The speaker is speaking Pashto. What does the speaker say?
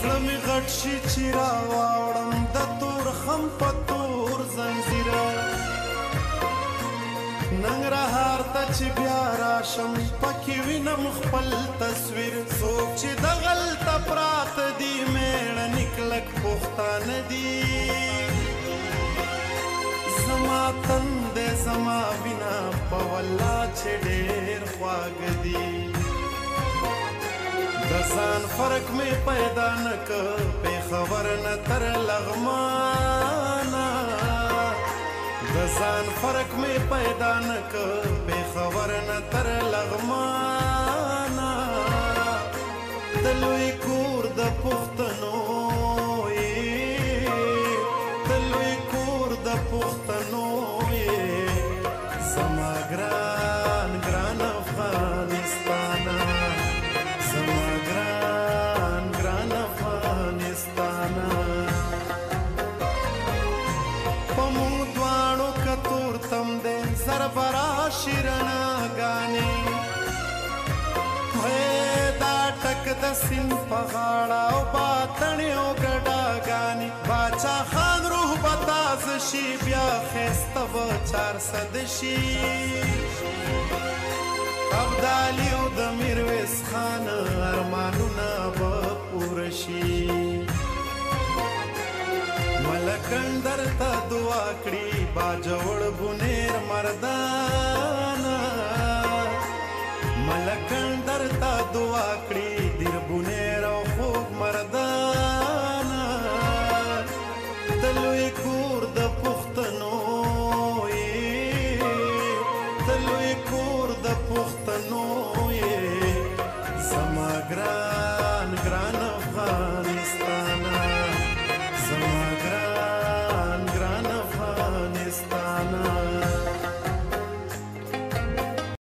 زړه مې غټ شي چې راواوړم د تور خم په تور زنځیره ننګرهار ته چې بیا راشم پکې وینم خپل تصویر څوک چې دغلته پراته دي میړني کلک پښتانه دي زما تن دی زما وینه په والله چې ډېر خواږه دي د ځان فرق مې پیدا نه که پېښور نه تر لغمانه د ځان فرق مې پیدا نه که پېښور نه تر لغمانه د لوی کور د پښتنو د لوی کور د پښتنو زما ګران ګران افغانستانه زما ګران ګران افغانستانه په موږ دواړو که تور تم دی زر به راشي رڼاګانې دا ټک د سیند په غاړه او باتڼې او ګډاګانې باچا خان روح به تازه شي بیا ښایسته به 400 شي ابدالي او د میرویس خان ارمانونه به پوره شي ملکندر ته دعا کړي باجوړ بونیر مردانه ملکندر ته دعا کړي دیر بونیر او خوږ مردانه د لوی کور د پښتنو د لوی کور د پښتنو زما ګران ګران افغان